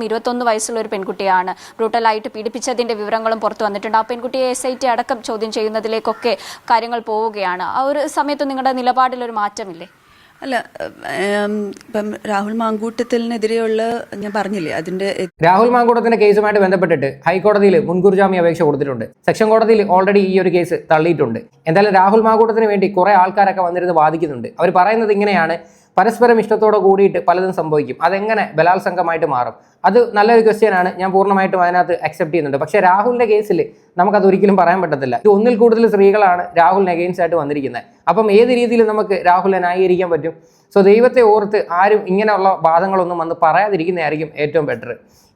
21 വയസ്സുള്ള ഒരു പെൺകുട്ടിയാണ് ബ്രൂട്ടലായിട്ട് പീഡിപ്പിച്ചതിന്റെ വിവരങ്ങളും പുറത്തു വന്നിട്ടുണ്ട്. ആ പെൺകുട്ടിയെ SIT അടക്കം ചോദ്യം ചെയ്യുന്നതിലേക്കൊക്കെ കാര്യങ്ങൾ പോവുകയാണ്. ആ ഒരു സമയത്ത് നിങ്ങളുടെ നിലപാടിൽ ഒരു മാറ്റമില്ലേ? അല്ല, ഇപ്പം രാഹുൽ മാങ്കൂട്ടത്തിനെതിരെയുള്ള ഞാൻ പറഞ്ഞില്ലേ അതിന്റെ രാഹുൽ മാങ്കൂട്ടത്തിന്റെ കേസുമായിട്ട് ബന്ധപ്പെട്ടിട്ട് ഹൈക്കോടതിയിൽ മുൻകൂർ ജാമ്യ അപേക്ഷ കൊടുത്തിട്ടുണ്ട്. സെക്ഷൻ കോടതിയിൽ ഓൾറെഡി ഈ ഒരു കേസ് തള്ളിയിട്ടുണ്ട്. എന്തായാലും രാഹുൽ മാങ്കൂട്ടത്തിന് വേണ്ടി കുറെ ആൾക്കാരൊക്കെ വന്നിരുന്ന് വാദിക്കുന്നുണ്ട്. അവർ പറയുന്നത് ഇങ്ങനെയാണ്: പരസ്പരം ഇഷ്ടത്തോടെ കൂടിയിട്ട് പലതും സംഭവിക്കും, അതെങ്ങനെ ബലാത്സംഗമായിട്ട് മാറും? അത് നല്ലൊരു ക്വസ്റ്റ്യനാണ്, ഞാൻ പൂർണ്ണമായിട്ടും അതിനകത്ത് അക്സെപ്റ്റ് ചെയ്യുന്നുണ്ട്. പക്ഷേ രാഹുലിന്റെ കേസിൽ നമുക്കത് ഒരിക്കലും പറയാൻ പറ്റത്തില്ല. ഒന്നിൽ കൂടുതൽ സ്ത്രീകളാണ് രാഹുലിന് അഗെയിൻസ്റ്റ് ആയിട്ട് വന്നിരിക്കുന്നത്. അപ്പം ഏത് രീതിയിൽ നമുക്ക് രാഹുലിനെ ന്യായീകരിക്കാൻ പറ്റും? സോ ദൈവത്തെ ഓർത്ത് ആരും ഇങ്ങനെയുള്ള വാദങ്ങളൊന്നും വന്ന് പറയാതിരിക്കുന്നതായിരിക്കും ഏറ്റവും ബെറ്റർ.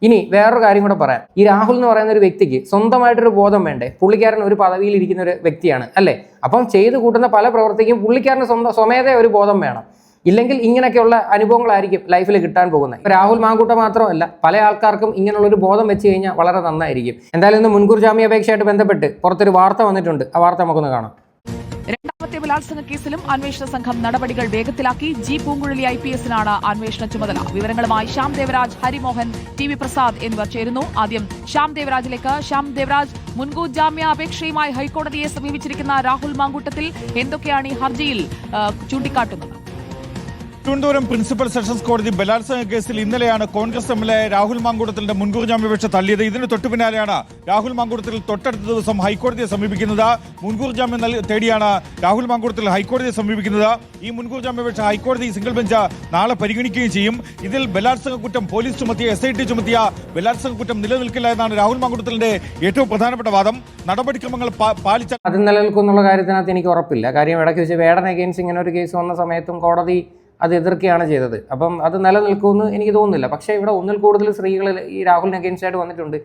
ഇനി വേറൊരു കാര്യം കൂടെ പറയാം. ഈ രാഹുൽ എന്ന് പറയുന്ന ഒരു വ്യക്തിക്ക് സ്വന്തമായിട്ടൊരു ബോധം വേണ്ടേ? പുള്ളിക്കാരൻ ഒരു പദവിയിൽ ഇരിക്കുന്ന ഒരു വ്യക്തിയാണ് അല്ലേ? അപ്പം ചെയ്തു കൂട്ടുന്ന പല പ്രവർത്തിക്കും പുള്ളിക്കാരന് സ്വമേധയ ഒരു ബോധം വേണം. ഇല്ലെങ്കിൽ ഇങ്ങനെയൊക്കെയുള്ള അനുഭവങ്ങളായിരിക്കും ലൈഫിൽ കിട്ടാൻ പോകുന്നത്. രാഹുൽ മാങ്കൂട്ട മാത്രമല്ല, പല ആൾക്കാർക്കും ഇങ്ങനെയുള്ള ഒരു ബോധം വെച്ച് കഴിഞ്ഞാൽ വളരെ നന്നായിരിക്കും. എന്തായാലും ഇന്ന് മുൻകൂർ ജാമ്യാപേക്ഷയായിട്ട് ബന്ധപ്പെട്ട് പുറത്തൊരു വാർത്ത വന്നിട്ടുണ്ട്. ആ വാർത്ത നമുക്കൊന്ന് കാണാം. രണ്ടാമത്തെ ബലാത്സംഗ കേസിലും അന്വേഷണ സംഘം നടപടികൾ വേഗത്തിലാക്കി. ജി പൂങ്കുഴലി IPS-നാണ് അന്വേഷണ ചുമതല. വിവരങ്ങളുമായി ശ്യാം ദേവരാജ്, ഹരിമോഹൻ, TV പ്രസാദ് എന്നിവർ ചേരുന്നു. ആദ്യം ശ്യാം ദേവരാജിലേക്ക്. ശ്യാം ദേവരാജ്, മുൻകൂർ ജാമ്യാപേക്ഷയുമായി ഹൈക്കോടതിയെ സമീപിച്ചിരിക്കുന്ന രാഹുൽ മാങ്കൂട്ടത്തിൽ എന്തൊക്കെയാണ് ഈ ഹർജിയിൽ ചൂണ്ടിക്കാട്ടുന്നത്? തിരുവനന്തപുരം പ്രിൻസിപ്പൽ സെഷൻസ് കോടതി ബലാത്സംഗ കേസിൽ ഇന്നലെയാണ് കോൺഗ്രസ് MLA രാഹുൽ മാങ്കൂട്ടത്തിന്റെ മുൻകൂർ ജാമ്യാപേക്ഷ തള്ളിയത്. ഇതിന് തൊട്ടുപിന്നാലെയാണ് രാഹുൽ മാങ്കൂട്ടത്തിൽ തൊട്ടടുത്ത ദിവസം ഹൈക്കോടതിയെ സമീപിക്കുന്നത്. മുൻകൂർ ജാമ്യം തേടിയാണ് രാഹുൽ മാങ്കൂട്ടത്തിൽ ഹൈക്കോടതിയെ സമീപിക്കുന്നത്. ഈ മുൻകൂർ ജാമ്യാപേക്ഷ ഹൈക്കോടതി സിംഗിൾ ബെഞ്ച് നാളെ പരിഗണിക്കുകയും ചെയ്യും. ഇതിൽ ബലാത്സംഗ കുറ്റം പോലീസ് ചുമത്തിയ SIT ചുമത്തിയ ബലാത്സംഗ കുറ്റം നിലനിൽക്കില്ല എന്നാണ് രാഹുൽ മാങ്കൂട്ടത്തിന്റെ ഏറ്റവും പ്രധാനപ്പെട്ട വാദം. നടപടിക്രമങ്ങൾ പാലിച്ച അത് നിലനിൽക്കുന്നുള്ള കാര്യത്തിനകത്ത് എനിക്ക് ഉറപ്പില്ല. കാര്യം ഇടയ്ക്ക് വെച്ച് വേടൻ അഗെയിൻസ്റ്റ് ഇങ്ങനെ ഒരു കേസ് വന്ന സമയത്തും കോടതി അത് എതിർക്കുകയാണ് ചെയ്തത്. അപ്പം അത് നിലനിൽക്കുമെന്ന് എനിക്ക് തോന്നുന്നില്ല. പക്ഷേ ഇവിടെ ഒന്നിൽ കൂടുതൽ സ്ത്രീകൾ ഈ രാഹുലിന് അഗെയിൻസ്റ്റ് ആയിട്ട് വന്നിട്ടുണ്ട്.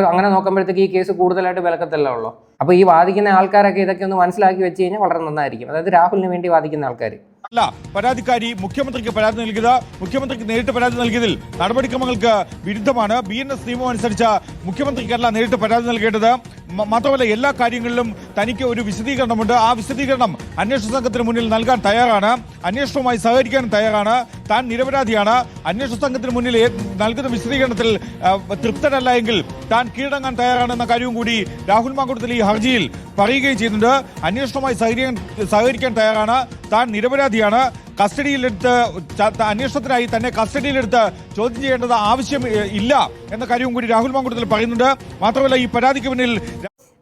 അങ്ങനെ നോക്കുമ്പോഴത്തേക്ക് ഈ കേസ് കൂടുതലായിട്ട് വിലക്കത്തല്ല ഉള്ളൂ. അപ്പോൾ ഈ വാദിക്കുന്ന ആൾക്കാരൊക്കെ ഇതൊക്കെ ഒന്ന് മനസ്സിലാക്കി വെച്ച് കഴിഞ്ഞാൽ വളരെ നന്നായിരിക്കും. അതായത് രാഹുലിന് വേണ്ടി വാദിക്കുന്ന ആൾക്കാർ അല്ല, പരാതിക്കാരി മുഖ്യമന്ത്രിക്ക് പരാതി നൽകിയത്, മുഖ്യമന്ത്രിക്ക് നേരിട്ട് പരാതി നൽകിയതിൽ നടപടിക്രമങ്ങൾക്ക് വിരുദ്ധമാണ്. BNS നിയമം അനുസരിച്ച് മുഖ്യമന്ത്രിക്കല്ല നേരിട്ട് പരാതി നൽകേണ്ടത്. മാത്രമല്ല, എല്ലാ കാര്യങ്ങളിലും തനിക്ക് ഒരു വിശദീകരണമുണ്ട്. ആ വിശദീകരണം അന്വേഷണ സംഘത്തിന് മുന്നിൽ നൽകാൻ തയ്യാറാണ്. അന്വേഷണവുമായി സഹകരിക്കാൻ തയ്യാറാണ്. താൻ നിരപരാധിയാണ്. അന്വേഷണ സംഘത്തിന് മുന്നിൽ നൽകുന്ന വിശദീകരണത്തിൽ തൃപ്തരല്ല എങ്കിൽ താൻ കീഴടങ്ങാൻ തയ്യാറാണെന്ന കാര്യവും കൂടി രാഹുൽ മാങ്കൂട്ടത്തിൽ ഈ ഹർജിയിൽ പറയുകയും ചെയ്യുന്നുണ്ട്. അന്വേഷണവുമായി സഹകരിക്കാൻ തയ്യാറാണ്. താൻ നിരപരാധിയാണ്. കസ്റ്റഡിയിലെടുത്ത് അന്വേഷണത്തിനായി തന്നെ കസ്റ്റഡിയിലെടുത്ത് ചോദ്യം ചെയ്യേണ്ടത് ആവശ്യം ഇല്ല എന്ന കാര്യവും കൂടി രാഹുൽ മാങ്കൂട്ടത്തിൽ പറയുന്നുണ്ട്. മാത്രമല്ല, ഈ പരാതിക്ക് പിന്നിൽ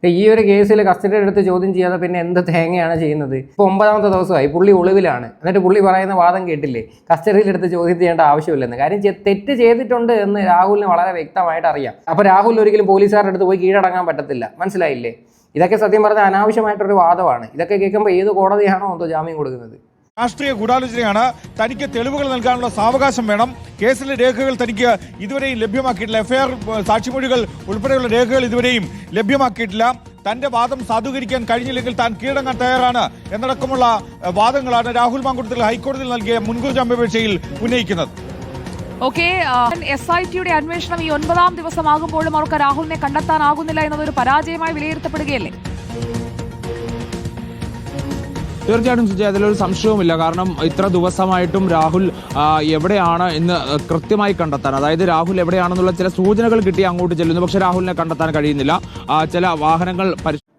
ഈ ഒരു കേസിൽ കസ്റ്റഡി എടുത്ത് ചോദ്യം ചെയ്യാതെ പിന്നെ എന്ത് തേങ്ങയാണ് ചെയ്യുന്നത്? ഇപ്പോൾ 9ാമത്തെ ദിവസമായി, പുള്ളി ഒളിവിലാണ്. എന്നിട്ട് പുള്ളി പറയുന്ന വാദം കേട്ടില്ലേ, കസ്റ്റഡിയിലെടുത്ത് ചോദ്യം ചെയ്യേണ്ട ആവശ്യമില്ലെന്ന്. കാര്യം തെറ്റ് ചെയ്തിട്ടുണ്ട് എന്ന് രാഹുലിന് വളരെ വ്യക്തമായിട്ട് അറിയാം. അപ്പോൾ രാഹുലിന് ഒരിക്കലും പോലീസുകാരുടെ അടുത്ത് പോയി കീഴടങ്ങാൻ പറ്റത്തില്ല. മനസ്സിലായില്ലേ? ഇതൊക്കെ സത്യം പറഞ്ഞാൽ അനാവശ്യമായിട്ടൊരു വാദമാണ്. ഇതൊക്കെ കേൾക്കുമ്പോൾ ഏത് കോടതിയാണോ എന്തോ ജാമ്യം കൊടുക്കുന്നത്? രാഷ്ട്രീയ ഗൂഢാലോചനയാണ്. തനിക്ക് തെളിവുകൾ നൽകാനുള്ള സാവകാശം വേണം. കേസിലെ രേഖകൾ തനിക്ക് ഇതുവരെയും ലഭ്യമാക്കിയിട്ടില്ല. FIR സാക്ഷിമൊഴികൾ ഉൾപ്പെടെയുള്ള രേഖകൾ ഇതുവരെയും ലഭ്യമാക്കിയിട്ടില്ല. തന്റെ വാദം സാധൂകരിക്കാൻ കഴിഞ്ഞില്ലെങ്കിൽ താൻ കീഴടങ്ങാൻ തയ്യാറാണ് എന്നടക്കമുള്ള വാദങ്ങളാണ് രാഹുൽ മാങ്കൂട്ടത്തിൽ ഹൈക്കോടതിയിൽ നൽകിയ മുൻകൂർ ജാമ്യാപേക്ഷയിൽ ഉന്നയിക്കുന്നത്. SIT-യുടെ അന്വേഷണം ഈ 9ാം ദിവസമാകുമ്പോഴും അവർക്ക് രാഹുലിനെ കണ്ടെത്താനാകുന്നില്ല എന്നതൊരു പരാജയമായി വിലയിരുത്തപ്പെടുകയല്ലേ? തീർച്ചയായിട്ടും സുജയ്, അതിലൊരു സംശയവുമില്ല. കാരണം ഇത്ര ദിവസമായിട്ടും രാഹുൽ എവിടെയാണ് എന്ന് കൃത്യമായി കണ്ടെത്താൻ, അതായത് രാഹുൽ എവിടെയാണെന്നുള്ള ചില സൂചനകൾ കിട്ടി അങ്ങോട്ട് ചെല്ലുന്നു. പക്ഷെ രാഹുലിനെ കണ്ടെത്താൻ കഴിയുന്നില്ല. ചില വാഹനങ്ങൾ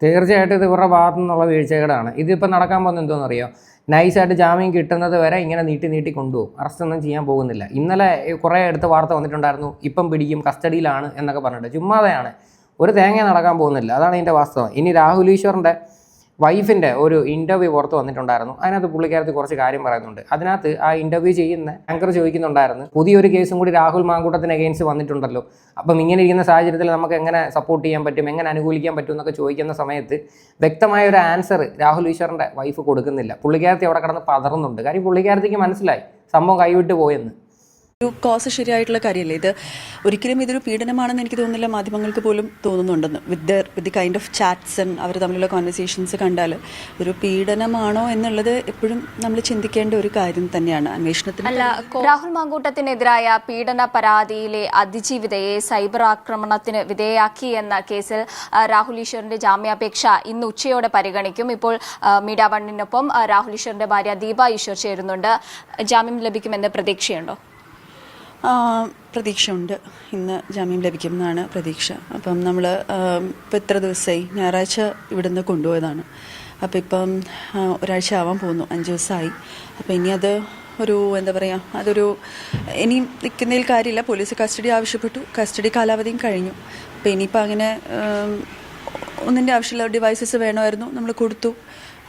തീർച്ചയായിട്ടും ഇത് ഇവരുടെ ഭാഗത്തു നിന്നുള്ള വീഴ്ചകളാണ്. ഇതിപ്പോൾ നടക്കാൻ പോകുന്നത് എന്തോന്നറിയോ? നൈസായിട്ട് ജാമ്യം കിട്ടുന്നത് വരെ ഇങ്ങനെ നീട്ടി കൊണ്ടുപോകും. അറസ്റ്റൊന്നും ചെയ്യാൻ പോകുന്നില്ല. ഇന്നലെ കുറേ അടുത്ത് വാർത്ത വന്നിട്ടുണ്ടായിരുന്നു, ഇപ്പം പിടിക്കും, കസ്റ്റഡിയിലാണ് എന്നൊക്കെ പറഞ്ഞിട്ട്. ചുമ്മാതെയാണ്, ഒരു തേങ്ങ നടക്കാൻ പോകുന്നില്ല. അതാണ് ഇതിൻ്റെ വാസ്തവം. ഇനി രാഹുൽ ഈശ്വറിൻ്റെ വൈഫിൻ്റെ ഒരു ഇൻ്റർവ്യൂ പുറത്ത് വന്നിട്ടുണ്ടായിരുന്നു. അതിനകത്ത് പുള്ളിക്കാരത്ത് കുറച്ച് കാര്യം പറയുന്നുണ്ട്. അതിനകത്ത് ആ ഇൻ്റർവ്യൂ ചെയ്യുന്ന ആങ്കർ ചോദിക്കുന്നുണ്ടായിരുന്നു, പുതിയൊരു കേസും കൂടി രാഹുൽ മാങ്കൂട്ടത്തിന് അഗെയിൻസ്റ്റ് വന്നിട്ടുണ്ടല്ലോ, അപ്പം ഇങ്ങനെ ഇരിക്കുന്ന സാഹചര്യത്തിൽ നമുക്ക് എങ്ങനെ സപ്പോർട്ട് ചെയ്യാൻ പറ്റും, എങ്ങനെ അനുകൂലിക്കാൻ പറ്റും എന്നൊക്കെ ചോദിക്കുന്ന സമയത്ത് വ്യക്തമായ ഒരു ആൻസർ രാഹുൽ ഈശ്വറിൻ്റെ വൈഫ് കൊടുക്കുന്നില്ല. പുള്ളിക്കാരത്തി അവിടെ കിടന്ന് പതറുന്നുണ്ട്. കാര്യം പുള്ളിക്കാരത്തിക്ക് മനസ്സിലായി സംഭവം കൈവിട്ട് പോയെന്ന്. ഒരു കോസ് ശരിയായിട്ടുള്ള കാര്യമല്ലേ ഇത്? ഒരിക്കലും ഇതൊരു പീഡനമാണെന്ന് എനിക്ക് തോന്നുന്നില്ല. മാധ്യമങ്ങൾക്ക് പോലും തോന്നുന്നുണ്ടെന്ന് with the kind of chats and അവർ തമ്മിലുള്ള കോൺവെർസേഷൻസ് കണ്ടാൽ ഒരു പീഡനമാണോ എന്നുള്ളത് എപ്പോഴും നമ്മൾ ചിന്തിക്കേണ്ട ഒരു കാര്യം തന്നെയാണ് അന്വേഷണത്തിന്. അല്ല, രാഹുൽ മാങ്കൂട്ടത്തിനെതിരായ പീഡന പരാതിയിലെ അതിജീവിതയെ സൈബർ ആക്രമണത്തിന് വിധേയയാക്കി എന്ന കേസിൽ രാഹുൽ ഈശ്വറിന്റെ ജാമ്യാപേക്ഷ ഇന്ന് ഉച്ചയോടെ പരിഗണിക്കും. ഇപ്പോൾ മീഡിയ വണ്ണിനൊപ്പം രാഹുൽ ഈശ്വറിന്റെ ഭാര്യ ദീപ ഈശ്വർ ചേരുന്നുണ്ട്. ജാമ്യം ലഭിക്കുമെന്ന് പ്രതീക്ഷയുണ്ടോ? പ്രതീക്ഷയുണ്ട്. ഇന്ന് ജാമ്യം ലഭിക്കുമെന്നാണ് പ്രതീക്ഷ. അപ്പം നമ്മൾ ഇപ്പോൾ ഇത്ര ദിവസമായി ഞായറാഴ്ച ഇവിടുന്ന് കൊണ്ടുപോയതാണ്. അപ്പോൾ ഇപ്പം ഒരാഴ്ച ആവാൻ പോകുന്നു, 5 ദിവസമായി. അപ്പോൾ ഇനി അത് ഒരു എന്താ പറയുക, അതൊരു ഇനിയും നിൽക്കുന്നതിൽ കാര്യമില്ല. പോലീസ് കസ്റ്റഡി ആവശ്യപ്പെട്ടു, കസ്റ്റഡി കാലാവധിയും കഴിഞ്ഞു. അപ്പോൾ ഇനിയിപ്പോൾ അങ്ങനെ ഒന്നിൻ്റെ ആവശ്യമില്ല, ഡിവൈസസ് വേണമായിരുന്നു, നമ്മൾ കൊടുത്തു.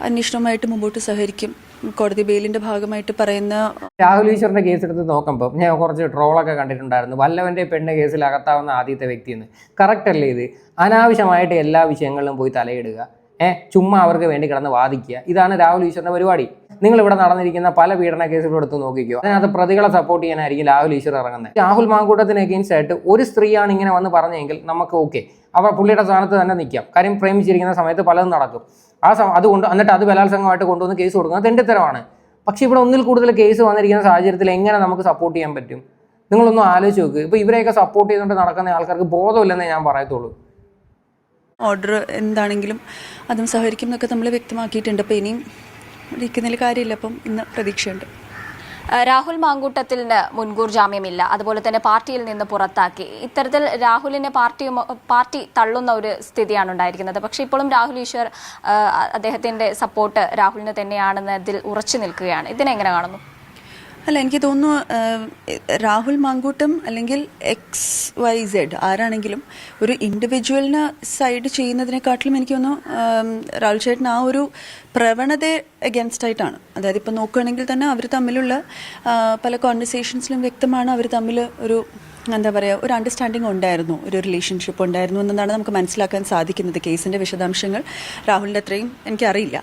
അന്വേഷണവുമായിട്ട് മുമ്പോട്ട് സഹകരിക്കും. കോടതി ബെയിലിൻ്റെ ഭാഗമായിട്ട് പറയുന്ന രാഹുൽ ഈശ്വറിന്റെ കേസ് എടുത്ത് നോക്കുമ്പോൾ ഞാൻ കുറച്ച് ട്രോളൊക്കെ കണ്ടിട്ടുണ്ടായിരുന്നു. വല്ലവന്റെ പെണ്ണ് കേസിൽ അകത്താവുന്ന ആദ്യത്തെ വ്യക്തിയെന്ന്. കറക്റ്റ് അല്ലേ ഇത്? അനാവശ്യമായിട്ട് എല്ലാ വിഷയങ്ങളിലും പോയി തലയിടുക, ചുമ്മാ അവർക്ക് വേണ്ടി കിടന്ന് വാദിക്കുക. ഇതാണ് രാഹുൽ ഈശ്വറിന്റെ പരിപാടി. നിങ്ങൾ ഇവിടെ നടന്നിരിക്കുന്ന പല പീഡന കേസുകളും എടുത്ത് നോക്കിക്കോ. അതിനകത്ത് പ്രതികളെ സപ്പോർട്ട് ചെയ്യാനായിരിക്കും രാഹുൽ ഈശ്വർ ഇറങ്ങുന്നത്. രാഹുൽ മാങ്കൂട്ടത്തിന് അഗെയിൻസ്റ്റ് ആയിട്ട് ഒരു സ്ത്രീയാണ് ഇങ്ങനെ വന്ന് പറഞ്ഞെങ്കിൽ നമുക്ക് ഓക്കെ, അവർ പുള്ളിയുടെ സ്ഥാനത്ത് തന്നെ നിൽക്കാം. കാര്യം പ്രേമിച്ചിരിക്കുന്ന സമയത്ത് പലതും നടക്കും. അതുകൊണ്ട് എന്നിട്ട് അത് ബലാത്സംഗമായിട്ട് കൊണ്ടുവന്ന് കേസ് കൊടുക്കുന്നത് തെണ്ടിത്തരമാണ്. പക്ഷെ ഇവിടെ ഒന്നിൽ കൂടുതൽ കേസ് വന്നിരിക്കുന്ന സാഹചര്യത്തിൽ എങ്ങനെ നമുക്ക് സപ്പോർട്ട് ചെയ്യാൻ പറ്റും? നിങ്ങളൊന്നും ആലോചിച്ച് നോക്ക്. ഇപ്പോൾ ഇവരെയൊക്കെ സപ്പോർട്ട് ചെയ്തുകൊണ്ട് നടക്കുന്ന ആൾക്കാർക്ക് ബോധമില്ലെന്നേ ഞാൻ പറയത്തുള്ളൂ. ഓർഡർ എന്താണെങ്കിലും അതും സഹകരിക്കും എന്നൊക്കെ നമ്മൾ വ്യക്തമാക്കിയിട്ടുണ്ട്. അപ്പോൾ ഇനിയും ഇരിക്കുന്നതിൽ കാര്യമില്ല. അപ്പം ഇന്ന് പ്രതീക്ഷയുണ്ട്. രാഹുൽ മാങ്കൂട്ടത്തിന് മുൻകൂർ ജാമ്യമില്ല, അതുപോലെ തന്നെ പാർട്ടിയിൽ നിന്ന് പുറത്താക്കി. ഇത്തരത്തിൽ രാഹുലിനെ പാർട്ടി തള്ളുന്ന ഒരു സ്ഥിതിയാണ് ഉണ്ടായിരിക്കുന്നത്. പക്ഷേ ഇപ്പോഴും രാഹുൽ ഈശ്വർ അദ്ദേഹത്തിന്റെ സപ്പോർട്ട് രാഹുലിന് തന്നെയാണെന്നതിൽ ഉറച്ചു നിൽക്കുകയാണ്. ഇതിനെങ്ങനെ കാണുന്നു? അല്ല, എനിക്ക് തോന്നുന്നു രാഹുൽ മാങ്കൂട്ടം അല്ലെങ്കിൽ XYZ ആരാണെങ്കിലും ഒരു ഇൻഡിവിജ്വലിന് സൈഡ് ചെയ്യുന്നതിനെക്കാട്ടിലും എനിക്ക് തോന്നുന്നു രാഹുൽ ചേട്ടൻ ആ ഒരു പ്രവണത അഗൻസ്റ്റ് ആയിട്ടാണ്. അതായത് ഇപ്പം നോക്കുകയാണെങ്കിൽ തന്നെ അവർ തമ്മിലുള്ള പല കോൺവെർസേഷൻസിലും വ്യക്തമാണ് അവർ തമ്മിൽ ഒരു എന്താ പറയുക, ഒരു അണ്ടർസ്റ്റാൻഡിങ് ഉണ്ടായിരുന്നു, ഒരു റിലേഷൻഷിപ്പ് ഉണ്ടായിരുന്നു എന്നതാണ് നമുക്ക് മനസ്സിലാക്കാൻ സാധിക്കുന്നത്. കേസിൻ്റെ വിശദാംശങ്ങൾ രാഹുലിൻ്റെ അത്രയും എനിക്കറിയില്ല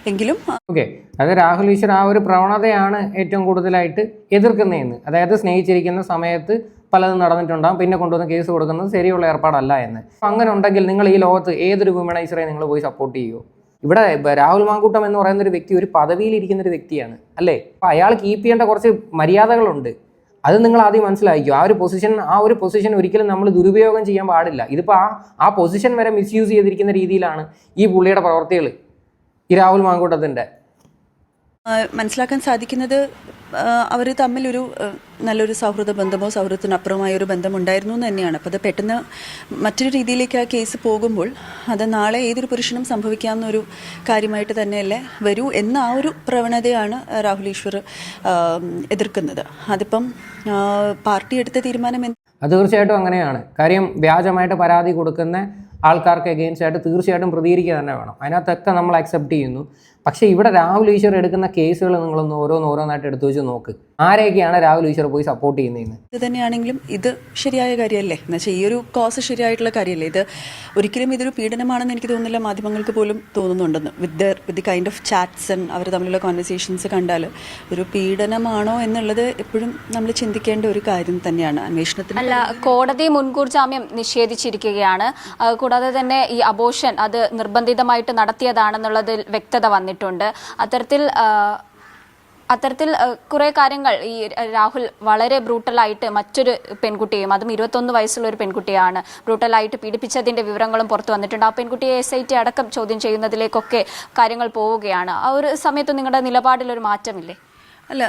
എങ്കിലും ഓക്കെ, അത് രാഹുൽ ഈശ്വർ ആ ഒരു പ്രവണതയാണ് ഏറ്റവും കൂടുതലായിട്ട് എതിർക്കുന്നതെന്ന്. അതായത് സ്നേഹിച്ചിരിക്കുന്ന സമയത്ത് പലതും നടന്നിട്ടുണ്ടാകും, പിന്നെ കൊണ്ടുവന്ന് കേസ് കൊടുക്കുന്നത് ശരിയുള്ള ഏർപ്പാടല്ല എന്ന്. അങ്ങനെ ഉണ്ടെങ്കിൽ നിങ്ങൾ ഈ ലോകത്ത് ഏതൊരു വിമണൈസറെ നിങ്ങൾ പോയി സപ്പോർട്ട് ചെയ്യുമോ? ഇവിടെ രാഹുൽ മാങ്കൂട്ടം എന്ന് പറയുന്ന ഒരു വ്യക്തി ഒരു പദവിയിൽ ഇരിക്കുന്ന ഒരു വ്യക്തിയാണ് അല്ലേ. അപ്പോൾ അയാൾ കീപ്പ് ചെയ്യേണ്ട കുറച്ച് മര്യാദകളുണ്ട്. അത് നിങ്ങൾ ആദ്യം മനസ്സിലാക്കിയോ. ആ ഒരു പൊസിഷൻ ഒരിക്കലും നമ്മൾ ദുരുപയോഗം ചെയ്യാൻ പാടില്ല. ഇതിപ്പോൾ ആ പൊസിഷൻ വരെ മിസ്യൂസ് ചെയ്തിരിക്കുന്ന രീതിയിലാണ് ഈ പുള്ളിയുടെ പ്രവർത്തികൾ, ഈ രാഹുൽ മാങ്കൂട്ടത്തിൻ്റെ. മനസ്സിലാക്കാൻ സാധിക്കുന്നത് അവർ തമ്മിലൊരു നല്ലൊരു സൗഹൃദ ബന്ധമോ സൗഹൃദത്തിനപ്പുറമായ ഒരു ബന്ധമുണ്ടായിരുന്നു എന്ന് തന്നെയാണ്. അപ്പോൾ അത് പെട്ടെന്ന് മറ്റൊരു രീതിയിലേക്ക് ആ കേസ് പോകുമ്പോൾ അത് നാളെ ഏതൊരു പുരുഷനും സംഭവിക്കാവുന്ന ഒരു കാര്യമായിട്ട് തന്നെയല്ലേ വരൂ എന്ന ആ ഒരു പ്രവണതയാണ് രാഹുൽ ഈശ്വർ എതിർക്കുന്നത്. അതിപ്പം പാർട്ടി എടുത്ത തീരുമാനം അത് തീർച്ചയായിട്ടും അങ്ങനെയാണ്. കാര്യം വ്യാജമായിട്ട് പരാതി കൊടുക്കുന്ന ആൾക്കാർക്ക് എഗെയിൻസ്റ്റ് ആയിട്ട് തീർച്ചയായിട്ടും പ്രതികരിക്കുക തന്നെ വേണം. അതിനകത്തൊക്കെ നമ്മൾ അക്സെപ്റ്റ് ചെയ്യുന്നു. പക്ഷേ ഇവിടെ രാഹുൽ ഈശ്വർ എടുക്കുന്ന കേസുകൾ നിങ്ങളൊന്ന് ഓരോന്നായിട്ട് എടുത്തു വെച്ച് നോക്ക്. ആരെയൊക്കെയാണ് രാഹുൽ ഈശ്വർ പോയി സപ്പോർട്ട് ചെയ്യുന്നതെന്ന്. ഇത് തന്നെയാണെങ്കിലും ഇത് ശരിയായ കാര്യമല്ലേ? എന്നുവെച്ചാൽ ഈ ഒരു കോസ് ശരിയായിട്ടുള്ള കാര്യമല്ലേ? ഇത് ഒരിക്കലും ഇതൊരു പീഡനമാണെന്ന് എനിക്ക് തോന്നുന്നില്ല. മാധ്യമങ്ങൾക്ക് പോലും തോന്നുന്നുണ്ടെന്ന്. With the kind of chats and അവർ തമ്മിലുള്ള കോൺവെർസേഷൻസ് കണ്ടാൽ ഒരു പീഡനമാണോ എന്നുള്ളത് എപ്പോഴും നമ്മൾ ചിന്തിക്കേണ്ട ഒരു കാര്യം തന്നെയാണ്. അന്വേഷണത്തിന് അല്ല, കോടതി മുൻകൂർ ജാമ്യം നിഷേധിച്ചിരിക്കുകയാണ്. കൂടാതെ തന്നെ ഈ അബോർഷൻ അത് നിർബന്ധിതമായിട്ട് നടത്തിയതാണെന്നുള്ളതിൽ വ്യക്തത വന്നിട്ടുണ്ട്. അത്തരത്തിൽ കുറേ കാര്യങ്ങൾ ഈ രാഹുൽ വളരെ ബ്രൂട്ടലായിട്ട് മറ്റൊരു പെൺകുട്ടിയും, അതും 21 വയസ്സുള്ള ഒരു പെൺകുട്ടിയാണ്, ബ്രൂട്ടലായിട്ട് പീഡിപ്പിച്ചതിന്റെ വിവരങ്ങളും പുറത്തു വന്നിട്ടുണ്ട്. ആ പെൺകുട്ടിയെ SIT അടക്കം ചോദ്യം ചെയ്യുന്നതിലേക്കൊക്കെ കാര്യങ്ങൾ പോവുകയാണ്. ആ ഒരു സമയത്ത് നിങ്ങളുടെ നിലപാടിലൊരു മാറ്റമില്ലേ? അല്ല,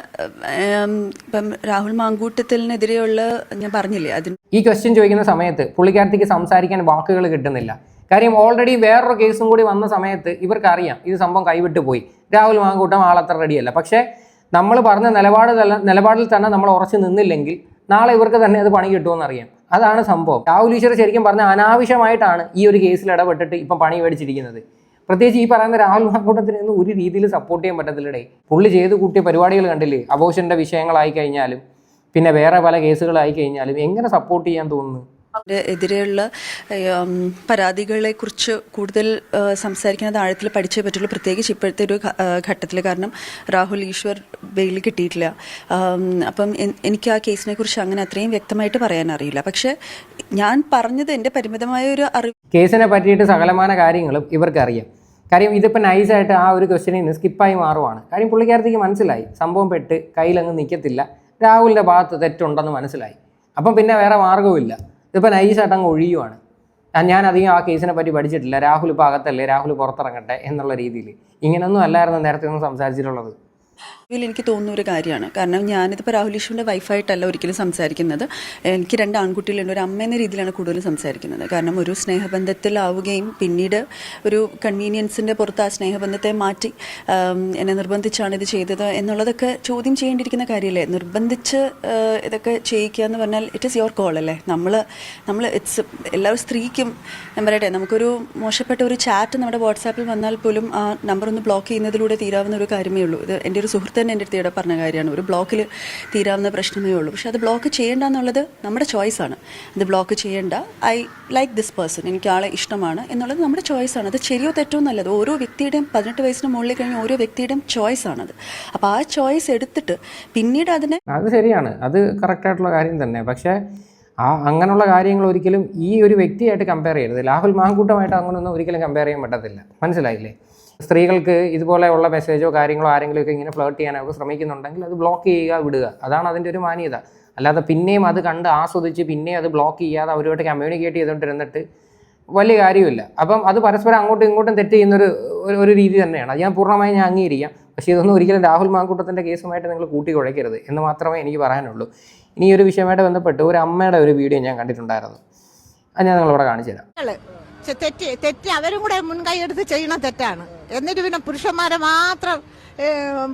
ഇപ്പം രാഹുൽ മാങ്കൂട്ടത്തിനെതിരെയുള്ള ഞാൻ പറഞ്ഞില്ലേ അതിന് ഈ ക്വസ്റ്റ്യൻ ചോദിക്കുന്ന സമയത്ത് പുള്ളിക്കാരത്തേക്ക് സംസാരിക്കാൻ വാക്കുകൾ കിട്ടുന്നില്ല. കാര്യം ഓൾറെഡി വേറൊരു കേസും കൂടി വന്ന സമയത്ത് ഇവർക്കറിയാം ഇത് സംഭവം കൈവിട്ട് പോയി, രാഹുൽ മാങ്കൂട്ടം ആളത്ര റെഡിയല്ല. പക്ഷേ നമ്മൾ പറഞ്ഞ നിലപാടിൽ തന്നെ നമ്മൾ ഉറച്ചു നിന്നില്ലെങ്കിൽ നാളെ ഇവർക്ക് തന്നെ അത് പണി കിട്ടുമെന്നറിയാം. അതാണ് സംഭവം. രാഹുൽ ഈശ്വർ ശരിക്കും പറഞ്ഞാൽ അനാവശ്യമായിട്ടാണ് ഈ ഒരു കേസിൽ ഇടപെട്ടിട്ട് ഇപ്പം പണി മേടിച്ചിരിക്കുന്നത്. പ്രത്യേകിച്ച് ഈ പറയുന്ന രാഹുൽ മാങ്കൂട്ടത്തിന് ഒന്നും ഒരു രീതിയിൽ സപ്പോർട്ട് ചെയ്യാൻ പറ്റത്തില്ലടേ. പുള്ളി ചെയ്ത് കൂട്ടിയ പരിപാടികൾ കണ്ടില്ലേ? അബോർഷൻ്റെ വിഷയങ്ങളായി കഴിഞ്ഞാലും പിന്നെ വേറെ പല കേസുകളായി കഴിഞ്ഞാലും എങ്ങനെ സപ്പോർട്ട് ചെയ്യാൻ തോന്നുന്നു? എതിരെയുള്ള പരാതികളെ കുറിച്ച് കൂടുതൽ സംസാരിക്കുന്നത് ആഴത്തിൽ പഠിച്ചേ പറ്റുള്ളൂ, പ്രത്യേകിച്ച് ഇപ്പോഴത്തെ ഒരു ഘട്ടത്തിൽ. കാരണം രാഹുൽ ഈശ്വർ ബെയിൽ കിട്ടിയിട്ടില്ല. അപ്പം എനിക്ക് ആ കേസിനെ കുറിച്ച് അങ്ങനെ അത്രയും വ്യക്തമായിട്ട് പറയാൻ അറിയില്ല. പക്ഷെ ഞാൻ പറഞ്ഞത് എൻ്റെ പരിമിതമായ ഒരു അറിവ്. കേസിനെ പറ്റിയിട്ട് സകലമാന കാര്യങ്ങളും ഇവർക്കറിയാം. കാര്യം ഇതിപ്പോൾ നൈസായിട്ട് ആ ഒരു ക്വസ്റ്റ്യനിൽ നിന്ന് സ്കിപ്പായി മാറുവാണ്. കാര്യം പുള്ളിക്കാരത്തേക്ക് മനസ്സിലായി സംഭവം പെട്ട് കയ്യിലങ്ങ് നിൽക്കത്തില്ല, രാഹുലിൻ്റെ ഭാഗത്ത് തെറ്റുണ്ടെന്ന് മനസ്സിലായി. അപ്പം പിന്നെ വേറെ മാർഗ്ഗവുമില്ല. ഇതിപ്പോൾ നൈസായിട്ട് അങ്ങ് ഒഴിയുവാണ്. ഞാൻ അധികം ആ കേസിനെ പറ്റി പഠിച്ചിട്ടില്ല, രാഹുൽ ഇപ്പോൾ അകത്തല്ലേ, രാഹുൽ പുറത്തിറങ്ങട്ടെ എന്നുള്ള രീതിയിൽ. ഇങ്ങനെയൊന്നും അല്ലായിരുന്നു നേരത്തെ ഒന്നും സംസാരിച്ചിട്ടുള്ളത്. ഇതിൽ എനിക്ക് തോന്നുന്ന ഒരു കാര്യമാണ്. കാരണം ഞാനിതിപ്പോൾ രാഹുൽ ഈശ്വറിൻ്റെ വൈഫായിട്ടല്ല ഒരിക്കലും സംസാരിക്കുന്നത്. എനിക്ക് 2 ആൺകുട്ടികളുണ്ട്. ഒരു അമ്മ എന്ന രീതിയിലാണ് കൂടുതലും സംസാരിക്കുന്നത്. കാരണം ഒരു സ്നേഹബന്ധത്തിലാവുകയും പിന്നീട് ഒരു കൺവീനിയൻസിൻ്റെ പുറത്ത് ആ സ്നേഹബന്ധത്തെ മാറ്റി എന്നെ നിർബന്ധിച്ചാണ് ഇത് ചെയ്തത് എന്നുള്ളതൊക്കെ ചോദ്യം ചെയ്യേണ്ടിയിരിക്കുന്ന കാര്യമല്ലേ. നിർബന്ധിച്ച് ഇതൊക്കെ ചെയ്യിക്കുക എന്ന് പറഞ്ഞാൽ ഇറ്റ് ഈസ് യുവർ കോൾ അല്ലേ. നമ്മൾ ഇറ്റ്സ് എല്ലാവരും സ്ത്രീക്കും ഞാൻ പറയട്ടെ, നമുക്കൊരു മോശപ്പെട്ട ഒരു ചാറ്റ് നമ്മുടെ വാട്സാപ്പിൽ വന്നാൽ പോലും ആ നമ്പർ ഒന്ന് ബ്ലോക്ക് ചെയ്യുന്നതിലൂടെ തീരാവുന്ന ഒരു കാര്യമേ ഉള്ളൂ. ഇത് എൻ്റെ ഒരു സുഹൃത്ത് തന്നെ എൻ്റെ അടുത്ത് പറഞ്ഞ കാര്യമാണ്. ഒരു ബ്ലോക്കിൽ തീരാവുന്ന പ്രശ്നമേ ഉള്ളൂ. പക്ഷെ അത് ബ്ലോക്ക് ചെയ്യേണ്ട എന്നുള്ളത് നമ്മുടെ ചോയ്സാണ്. അത് ബ്ലോക്ക് ചെയ്യേണ്ട, ഐ ലൈക്ക് ദിസ് പേഴ്സൺ, എനിക്ക് ആളെ ഇഷ്ടമാണ് എന്നുള്ളത് നമ്മുടെ ചോയ്സാണ്. അത് ശരിയോ തെറ്റോ നല്ലത് ഓരോ വ്യക്തിയുടെയും 18 വയസ്സിന് മുകളിൽ കഴിഞ്ഞ ഓരോ വ്യക്തിയുടെയും ചോയ്സാണത്. അപ്പോൾ ആ ചോയ്സ് എടുത്തിട്ട് പിന്നീട് അതിനെ അത് ശരിയാണ്, അത് കറക്റ്റായിട്ടുള്ള കാര്യം തന്നെ. പക്ഷേ അങ്ങനെയുള്ള കാര്യങ്ങൾ ഒരിക്കലും ഈ ഒരു വ്യക്തിയായിട്ട് കമ്പയർ ചെയ്യരുത്. രാഹുൽ മാങ്കൂട്ടമായിട്ട് അങ്ങനെയൊന്നും ഒരിക്കലും കമ്പയർ ചെയ്യാൻ പറ്റത്തില്ല. മനസ്സിലായില്ലേ? സ്ത്രീകൾക്ക് ഇതുപോലെയുള്ള മെസ്സേജോ കാര്യങ്ങളോ ആരെങ്കിലുമൊക്കെ ഇങ്ങനെ ഫ്ലേർട്ട് ചെയ്യാനൊക്കെ ശ്രമിക്കുന്നുണ്ടെങ്കിൽ അത് ബ്ലോക്ക് ചെയ്യുക, വിടുക. അതാണ് അതിൻ്റെ ഒരു മാന്യത. അല്ലാതെ പിന്നെയും അത് കണ്ട് ആസ്വദിച്ച് പിന്നെയും അത് ബ്ലോക്ക് ചെയ്യാതെ അവരുമായിട്ട് കമ്മ്യൂണിക്കേറ്റ് ചെയ്തുകൊണ്ടിരുന്നിട്ട് വലിയ കാര്യമില്ല. അപ്പം അത് പരസ്പരം അങ്ങോട്ടും ഇങ്ങോട്ടും തെറ്റ് ചെയ്യുന്നൊരു രീതി തന്നെയാണ്. അത് ഞാൻ പൂർണ്ണമായും അംഗീകരിക്കാം. പക്ഷേ ഇതൊന്നും ഒരിക്കലും രാഹുൽ മാങ്കൂട്ടത്തിൻ്റെ കേസുമായിട്ട് നിങ്ങൾ കൂട്ടിക്കുഴയ്ക്കരുത് എന്ന് മാത്രമേ എനിക്ക് പറയാനുള്ളൂ. ഇനി ഒരു വിഷയമായിട്ട് ബന്ധപ്പെട്ട് ഒരു അമ്മയുടെ ഒരു വീഡിയോ ഞാൻ കണ്ടിട്ടുണ്ടായിരുന്നു. അത് ഞാൻ നിങ്ങളിവിടെ കാണിച്ചു തരാം. തെറ്റ് അവരും കൂടെ മുൻകൈ എടുത്ത് ചെയ്യണ തെറ്റാണ്. എന്നിട്ട് പിന്നെ പുരുഷന്മാരെ മാത്രം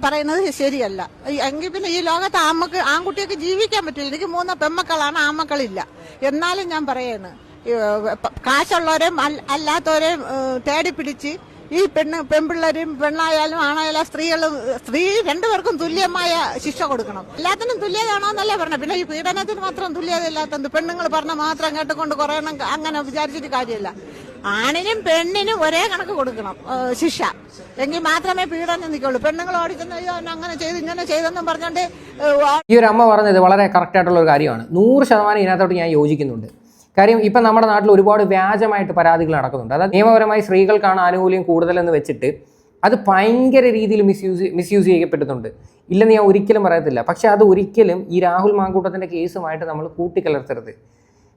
പറയുന്നത് ശരിയല്ല. എങ്കിൽ പിന്നെ ഈ ലോകത്ത് ആൺകുട്ടിയൊക്കെ ജീവിക്കാൻ പറ്റില്ല. എനിക്ക് 3 പെൺമക്കളാണ്, ആൺമക്കളില്ല. എന്നാലും ഞാൻ പറയുന്നു, കാശുള്ളവരെയും അല്ലാത്തവരെയും തേടി പിടിച്ച് ഈ പെൺപിള്ളേരും പെണ്ണായാലും ആണായാലും സ്ത്രീ രണ്ടുപേർക്കും തുല്യമായ ശിക്ഷ കൊടുക്കണം. എല്ലാത്തിനും തുല്യതയാണോന്നല്ലേ പറഞ്ഞത്. പിന്നെ ഈ പീഡനത്തിന് മാത്രം തുല്യത ഇല്ലാത്തത് പെണ്ണുങ്ങൾ പറഞ്ഞ മാത്രം കേട്ടുകൊണ്ട് കുറെ അങ്ങനെ വിചാരിച്ചിട്ട് കാര്യമില്ല. ആണിനും പെണ്ണിനും ഒരേ കണക്ക് കൊടുക്കണം ശിക്ഷ. എങ്കിൽ മാത്രമേ പീഡനം നിൽക്കുള്ളൂ. പെണ്ണുങ്ങൾ ഓടിച്ചെന്ന് അങ്ങനെ ചെയ്ത് ഇങ്ങനെ ചെയ്തെന്നും പറഞ്ഞോണ്ട് ഈ ഒരു അമ്മ പറഞ്ഞത് വളരെ കറക്റ്റായിട്ടുള്ള ഒരു കാര്യമാണ്. 100% ഇതിനകത്തോട്ട് ഞാൻ യോജിക്കുന്നുണ്ട്. കാര്യം ഇപ്പം നമ്മുടെ നാട്ടിൽ ഒരുപാട് വ്യാജമായിട്ട് പരാതികൾ നടക്കുന്നുണ്ട്. അതായത് നിയമപരമായി സ്ത്രീകൾക്കാണ് ആനുകൂല്യം കൂടുതലെന്ന് വെച്ചിട്ട് അത് ഭയങ്കര രീതിയിൽ മിസ്യൂസ് ചെയ്യപ്പെടുന്നുണ്ട്. ഇല്ലെന്ന് ഞാൻ ഒരിക്കലും പറയത്തില്ല. പക്ഷേ അത് ഒരിക്കലും ഈ രാഹുൽ മാങ്കൂട്ടത്തിൻ്റെ കേസുമായിട്ട് നമ്മൾ കൂട്ടിക്കലർത്തരുത്.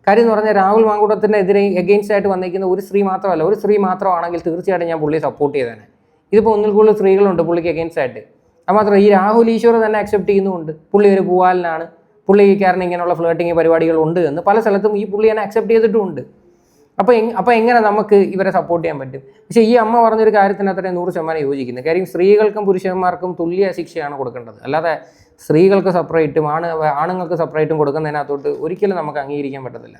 കാര്യം എന്ന് പറഞ്ഞാൽ രാഹുൽ മാങ്കൂട്ടത്തിനെതിരെ എഗെയിൻസ്റ്റ് ആയിട്ട് വന്നിരിക്കുന്ന ഒരു സ്ത്രീ മാത്രമല്ല. ഒരു സ്ത്രീ മാത്രമാണെങ്കിൽ തീർച്ചയായിട്ടും ഞാൻ പുള്ളിയെ സപ്പോർട്ട് ചെയ്തേനെ. ഇതിപ്പോൾ ഒന്നിൽ കൂടുതൽ സ്ത്രീകളുണ്ട് പുള്ളിക്ക് എഗെയിൻസ്റ്റ് ആയിട്ട്. അത് മാത്രമല്ല ഈ രാഹുൽ ഈശ്വർ തന്നെ അക്സെപ്റ്റ് ചെയ്യുന്നുമുണ്ട്. പുള്ളി ഒരു പൂവാലിനാണ്, പുള്ളിക്കാരന് ഇങ്ങനെയുള്ള ഫ്ലേട്ടിങ് പരിപാടികളുണ്ട് എന്ന് പല സ്ഥലത്തും ഈ പുള്ളി തന്നെ അക്സെപ്റ്റ് ചെയ്തിട്ടുമുണ്ട്. അപ്പോൾ എങ്ങനെ നമുക്ക് ഇവരെ സപ്പോർട്ട് ചെയ്യാൻ പറ്റും? പക്ഷേ ഈ അമ്മ പറഞ്ഞൊരു കാര്യത്തിനകത്ത് 100% യോജിക്കുന്നത്. കാര്യം സ്ത്രീകൾക്കും പുരുഷന്മാർക്കും തുല്യ ശിക്ഷയാണ് കൊടുക്കേണ്ടത്. അല്ലാതെ സ്ത്രീകൾക്ക് സെപ്പറേറ്റും ആണുങ്ങൾക്ക് സെപ്പറേറ്റും കൊടുക്കുന്നതിനകത്തോട്ട് ഒരിക്കലും നമുക്ക് അംഗീകരിക്കാൻ പറ്റത്തില്ല.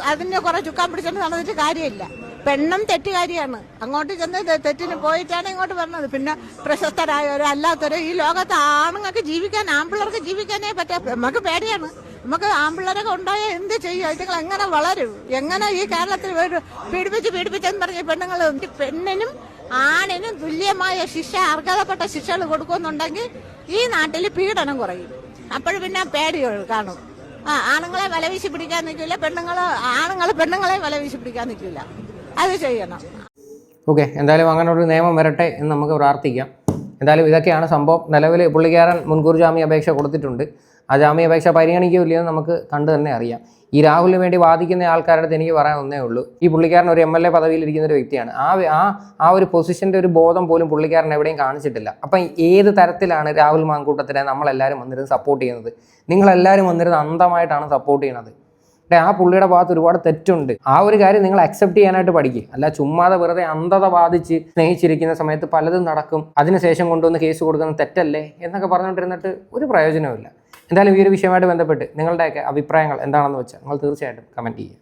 അതിന്റെ കുറെ ചുക്കാൻ പിടിച്ചിട്ട് നടന്നിട്ട് കാര്യമില്ല. പെണ്ണും തെറ്റുകാരിയാണ്. അങ്ങോട്ട് ചെന്ന് തെറ്റിന് പോയിട്ടാണ് ഇങ്ങോട്ട് പറഞ്ഞത്. പിന്നെ പ്രശസ്തരായവരോ അല്ലാത്തവരോ ഈ ലോകത്ത് ആണുങ്ങൾക്ക് ജീവിക്കാൻ, ആൺപിള്ളേർക്ക് ജീവിക്കാനേ പറ്റാ. നമുക്ക് പേടിയാണ്. നമുക്ക് ആൺപിള്ളേരൊക്കെ ഉണ്ടായാൽ എന്ത് ചെയ്യും? ഇതുങ്ങൾ എങ്ങനെ വളരും? എങ്ങനെ ഈ കേരളത്തിൽ പീഡിപ്പിച്ചെന്ന് പറഞ്ഞ പെണ്ണിനും ആണിനും തുല്യമായ ശിക്ഷ, അർഹതപ്പെട്ട ശിക്ഷകൾ കൊടുക്കുന്നുണ്ടെങ്കിൽ ഈ നാട്ടിൽ പീഡനം കുറയും. അപ്പോഴും പിന്നെ പേടി കാണും. ആണുങ്ങളെ വലവീശി പിടിക്കാൻ നിൽക്കില്ല, ആണുങ്ങൾ പെണ്ണുങ്ങളെ വലവീശി പിടിക്കാൻ നിൽക്കില്ല. അത് ചെയ്യണം. ഓക്കെ, എന്തായാലും അങ്ങനെ ഒരു നിയമം വരട്ടെ എന്ന് നമുക്ക് പ്രാർത്ഥിക്കാം. എന്തായാലും ഇതൊക്കെയാണ് സംഭവം. നിലവിൽ പുള്ളിക്കാരൻ മുൻകൂർ ജാമ്യാപേക്ഷ കൊടുത്തിട്ടുണ്ട്. ആ ജാമ്യാപേക്ഷ പരിഗണിക്കില്ലെന്ന് നമുക്ക് കണ്ടു തന്നെ അറിയാം. ഈ രാഹുലിന് വേണ്ടി വാദിക്കുന്ന ആൾക്കാരുടെ അടുത്ത് എനിക്ക് പറയാൻ ഒന്നേ ഉള്ളൂ, ഈ പുള്ളിക്കാരൻ ഒരു MLA പദവിയിലിരിക്കുന്ന ഒരു വ്യക്തിയാണ്. ആ ഒരു പൊസിഷൻ്റെ ഒരു ബോധം പോലും പുള്ളിക്കാരൻ എവിടെയും കാണിച്ചിട്ടില്ല. അപ്പം ഏത് തരത്തിലാണ് രാഹുൽ മാങ്കൂട്ടത്തിനെ നമ്മളെല്ലാവരും വന്നിരുന്ന് സപ്പോർട്ട് ചെയ്യുന്നത്? നിങ്ങളെല്ലാവരും വന്നിരുന്ന് അന്ധമായിട്ടാണ് സപ്പോർട്ട് ചെയ്യുന്നത്. ആ പുള്ളിയുടെ ഭാഗത്ത് ഒരുപാട് തെറ്റുണ്ട്. ആ ഒരു കാര്യം നിങ്ങൾ അക്സെപ്റ്റ് ചെയ്യാനായിട്ട് പഠിക്കുക. അല്ല ചുമ്മാതെ വെറുതെ അന്ധത ബാധിച്ച് സ്നേഹിച്ചിരിക്കുന്ന സമയത്ത് പലതും നടക്കും, അതിനുശേഷം കൊണ്ടുവന്ന് കേസ് കൊടുക്കുന്നത് തെറ്റല്ലേ എന്നൊക്കെ പറഞ്ഞുകൊണ്ടിരുന്നിട്ട് ഒരു പ്രയോജനവുമില്ല. എന്തായാലും ഈ ഒരു വിഷയമായിട്ട് ബന്ധപ്പെട്ട് നിങ്ങളുടെയൊക്കെ അഭിപ്രായങ്ങൾ എന്താണെന്ന് വെച്ചാൽ നിങ്ങൾ തീർച്ചയായിട്ടും കമൻറ്റ് ചെയ്യുക.